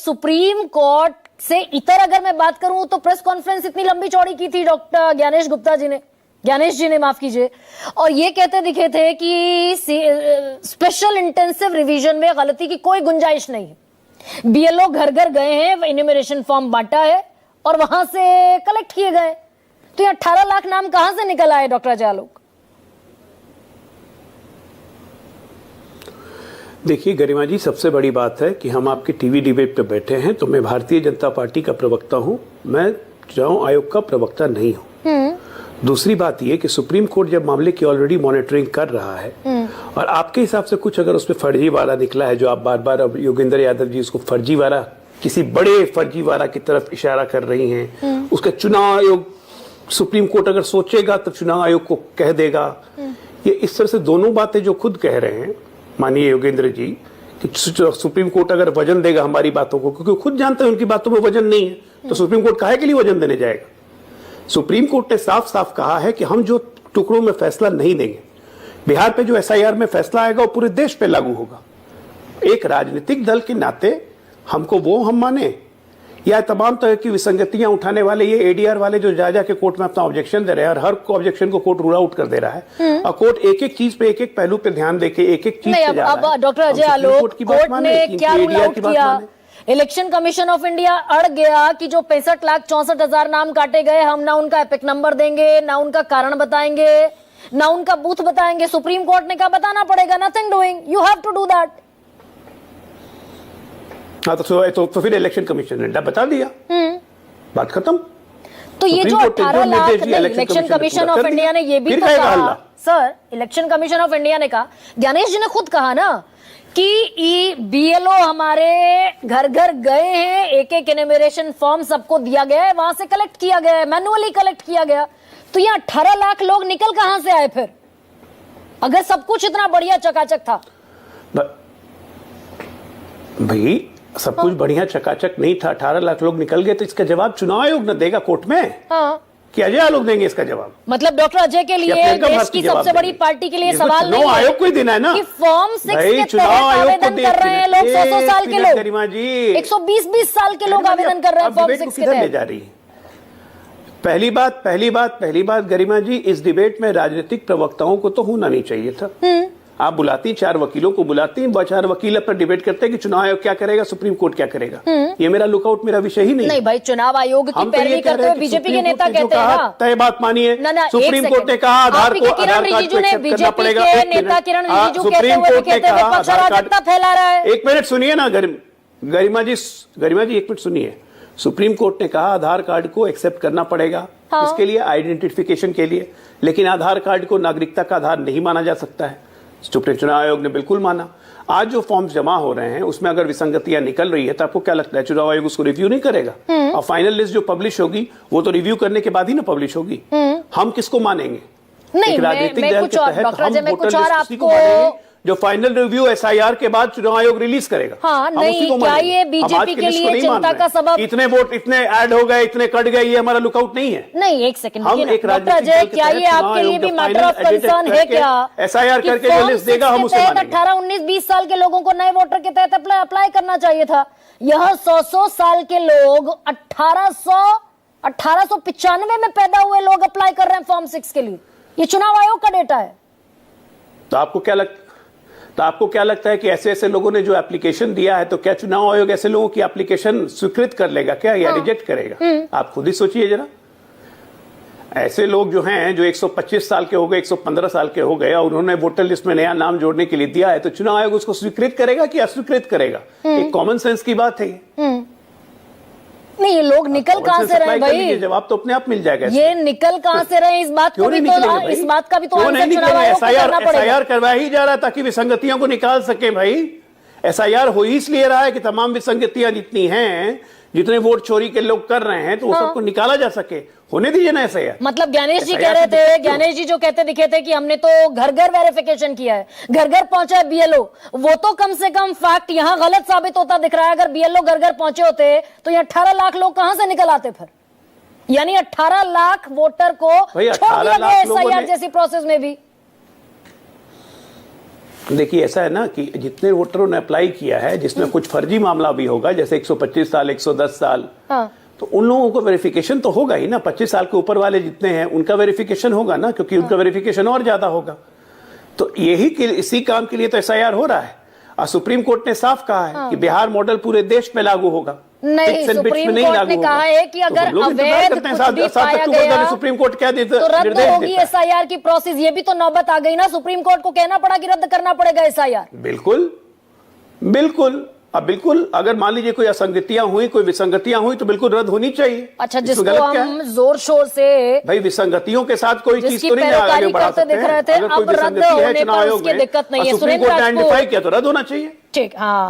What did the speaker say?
Supreme court से इतर अगर मैं बात करूं तो प्रेस कॉन्फ्रेंस इतनी लंबी चौड़ी की थी डॉक्टर ज्ञानेश जी ने माफ कीजिए, और ये कहते दिखे थे कि स्पेशल इंटेंसिव रिवीजन में गलती की कोई गुंजाइश नहीं है। बीएलओ घर घर गए हैं, इन्यूमरेशन फॉर्म बांटा है और वहां से कलेक्ट किए गए। तो ये 18 लाख नाम कहां से निकल आए डॉक्टर अजय आलोक? देखिए गरिमा जी, सबसे बड़ी बात है कि हम आपके टीवी डिबेट पे बैठे हैं, तो मैं भारतीय जनता पार्टी का प्रवक्ता हूं, मैं चुनाव आयोग का प्रवक्ता नहीं हूं। दूसरी बात यह कि सुप्रीम कोर्ट जब मामले की ऑलरेडी मॉनिटरिंग कर रहा है और आपके हिसाब से कुछ अगर उसमें फर्जीवाड़ा निकला है, जो आप बार बार अब योगेंद्र यादव जी उसको फर्जीवाड़ा, किसी बड़े फर्जीवाड़ा की तरफ इशारा कर रही हैं, उसका चुनाव आयोग, सुप्रीम कोर्ट अगर सोचेगा तो चुनाव आयोग को कह देगा। ये इस तरह से दोनों बातें जो खुद कह रहे हैं माननीय योगेंद्र जी कि सुप्रीम कोर्ट अगर वजन देगा हमारी बातों को, क्योंकि खुद जानते हैं उनकी बातों में वजन नहीं है, तो सुप्रीम कोर्ट काहे के लिए वजन देने जाएगा? सुप्रीम कोर्ट ने साफ साफ कहा है कि हम जो टुकड़ों में फैसला नहीं देंगे, बिहार पे जो एसआईआर में फैसला आएगा वो पूरे देश पे लागू होगा। एक राजनीतिक दल के नाते हमको वो हम माने, या तमाम तरह की विसंगतियां उठाने वाले ये एडीआर वाले जो जा के कोर्ट में अपना ऑब्जेक्शन दे रहे हैं और हर ऑब्जेक्शन को कोर्ट रूल आउट कर दे रहा है, और कोर्ट एक एक चीज पे, एक एक पहलू पे ध्यान देके एक एक चीज पे जा रहा है। अब डॉक्टर अजय आलोक, कोर्ट ने क्या रूल आउट किया? इलेक्शन कमीशन ऑफ इंडिया अड़ गया कि जो 65,64,000 नाम काटे गए, हम ना उनका एपिक नंबर देंगे, ना उनका कारण बताएंगे, ना उनका बूथ बताएंगे। सुप्रीम कोर्ट ने कहा बताना पड़ेगा, nothing doing, you have to do that. हाँ, तो फिर इलेक्शन कमीशन ने बता दिया, बात खत्म। तो ये जो 18 lakh, election commission of India ने ये भी तो कहा, sir election commission of India ने कहा, ज्ञानेश जी ने खुद कहा ना कि बीएलओ हमारे घर घर गए हैं, एक एक इन्यूमरेशन फॉर्म सबको दिया गया है, वहां से कलेक्ट किया गया है, मैन्युअली कलेक्ट किया गया। तो ये 18 लाख लोग निकल कहां से आए फिर, अगर सब कुछ इतना बढ़िया चकाचक था? भाई सब कुछ बढ़िया चकाचक नहीं था, 18 लाख लोग निकल गए, तो इसका जवाब चुनाव आयोग न देगा कोर्ट में? हाँ, कि अजय आलोक देंगे इसका जवाब? मतलब डॉक्टर अजय के लिए, देश की सबसे बड़ी पार्टी के लिए सवाल नहीं है, आयोग को ही देना है ना कि फॉर्म 6 के तहत आवेदन कर रहे हैं लोग, 100 साल के लोग, गरिमा जी 120 साल के लोग आवेदन कर रहे हैं फॉर्म 6 के तहत। ले जा रही है पहली बात गरिमा जी, इस डिबेट में राजनीतिक प्रवक्ताओं को तो होना नहीं चाहिए था। आप बुलाती 4 वकीलों को बुलाती, 4 वकील अपना डिबेट करते हैं कि चुनाव आयोग क्या करेगा, सुप्रीम कोर्ट क्या करेगा। ये मेरा लुकआउट, मेरा विषय ही नहीं भाई, चुनाव आयोग की पैरवी करते हुए बीजेपी के नेता कहते हैं ना, तय बात मानिए, सुप्रीम कोर्ट ने कहा आधार को, किरण रिजिजू ने, बीजेपी के नेता किरण रिजिजू सुप्रीम कोर्ट ने कहा अराजकता फैला रहा है। एक मिनट सुनिए ना गरिमा जी, एक मिनट सुनिए। सुप्रीम कोर्ट ने कहा आधार कार्ड को एक्सेप्ट करना पड़ेगा, इसके लिए आइडेंटिफिकेशन के लिए, लेकिन आधार कार्ड को नागरिकता का आधार नहीं माना जा सकता है। चुनाव आयोग ने बिल्कुल माना। आज जो फॉर्म्स जमा हो रहे हैं उसमें अगर विसंगतियां निकल रही है तो आपको क्या लगता है चुनाव आयोग उसको रिव्यू नहीं करेगा? और फाइनल लिस्ट जो पब्लिश होगी वो तो रिव्यू करने के बाद ही ना पब्लिश होगी। हम किसको मानेंगे? नहीं, राजनीतिक दल के तहत हम वोटर लिस्ट उसी को मानेंगे जो फाइनल रिव्यू एसआईआर के बाद चुनाव आयोग रिलीज करेगा। हाँ, नहीं, क्या ये बीजेपी के लिए चिंता का सबब? इतने वोट इतने ऐड हो गए, इतने कट गए, ये हमारा लुकआउट नहीं है। नहीं, एक सेकंड, डॉक्टर अजय, क्या ये आपके लिए भी मैटर ऑफ कंसर्न है क्या? एसआईआर करके जो लिस्ट देगा हम उसे मानेंगे। 18, 19, 20 साल के लोगों को नए वोटर के तहत अप्लाई करना चाहिए था। यह 100 साल के लोग 1895 में पैदा हुए लोग अप्लाई कर रहे हैं फॉर्म 6 के लिए। ये चुनाव आयोग का डेटा है। तो आपको क्या लगता है कि ऐसे ऐसे लोगों ने जो एप्लीकेशन दिया है, तो क्या चुनाव आयोग ऐसे लोगों की एप्लीकेशन स्वीकृत कर लेगा क्या, या रिजेक्ट करेगा? आप खुद ही सोचिए जरा। ऐसे लोग जो हैं, जो 125 साल के हो गए, 115 साल के हो गए और उन्होंने वोटर लिस्ट में नया नाम जोड़ने के लिए दिया है, तो चुनाव आयोग उसको स्वीकृत करेगा कि अस्वीकृत करेगा? एक कॉमन सेंस की बात है। नहीं, ये लोग निकल कहां से रहे भाई? जवाब तो अपने आप मिल जाएगा। ये निकल कहां से रहे, इस बात को भी तो, इस बात का भी तो आंसर चुनाव आयोग को करना पड़ेगा। एसआईआर करवा ही जा रहा ताकि विसंगतियों को निकाल सके भाई। एसआईआर हो ही इसलिए रहा है कि तमाम विसंगतियां जितनी हैं, जितने वोट चोरी के लोग कर रहे हैं, तो वो सबको निकाला जा सके। होने दीजिए ना एसआईआर। मतलब ज्ञानेश जी कह रहे थे, ज्ञानेश जी जो कहते दिखे थे कि हमने तो घर घर वेरिफिकेशन किया है, घर घर पहुंचा है बीएलओ, वो तो कम से कम फैक्ट यहां गलत साबित होता दिख रहा है। अगर बीएलओ घर घर पहुंचे होते तो ये 18 लाख लोग कहां से निकल आते फिर? यानी 18 लाख वोटर को छोड़ दिया गया एसआईआर जैसी प्रोसेस में भी। देखिए ऐसा है ना कि जितने वोटरों ने अप्लाई किया है, जिसमें कुछ फर्जी मामला भी होगा, जैसे 125 साल 110 साल, हाँ। तो उन लोगों को वेरिफिकेशन तो होगा ही ना। 25 साल के ऊपर वाले जितने हैं उनका वेरिफिकेशन होगा ना, क्योंकि उनका वेरिफिकेशन और ज्यादा होगा। तो इसी काम के लिए तो एसआईआर हो रहा है। और सुप्रीम कोर्ट ने साफ कहा है कि बिहार मॉडल पूरे देश में लागू होगा, नहीं, सुप्रीम कोर्ट ने कहा है कि अगर अवैध कुछ भी पाया गया सुप्रीम कोर्ट क्या देता तो रद्द होगी एसआईआर की प्रोसेस। ये भी तो नौबत आ गई ना, सुप्रीम कोर्ट को कहना पड़ा कि रद्द करना पड़ेगा एसआईआर। बिल्कुल बिल्कुल। अब बिल्कुल अगर मान लीजिए कोई असंगतियां हुई, कोई विसंगतियां हुई, तो बिल्कुल रद्द होनी चाहिए। अच्छा, जिसको हम जोर शोर से भाई विसंगतियों के साथ कोई चीज तो नहीं आगे बढ़ा सकते दिख रहे थे, अब रद्द होने पर उसकी दिक्कत नहीं है। सुप्रीम कोर्ट ने आइडेंटिफाई किया तो रद्द होना चाहिए। ठीक, हाँ।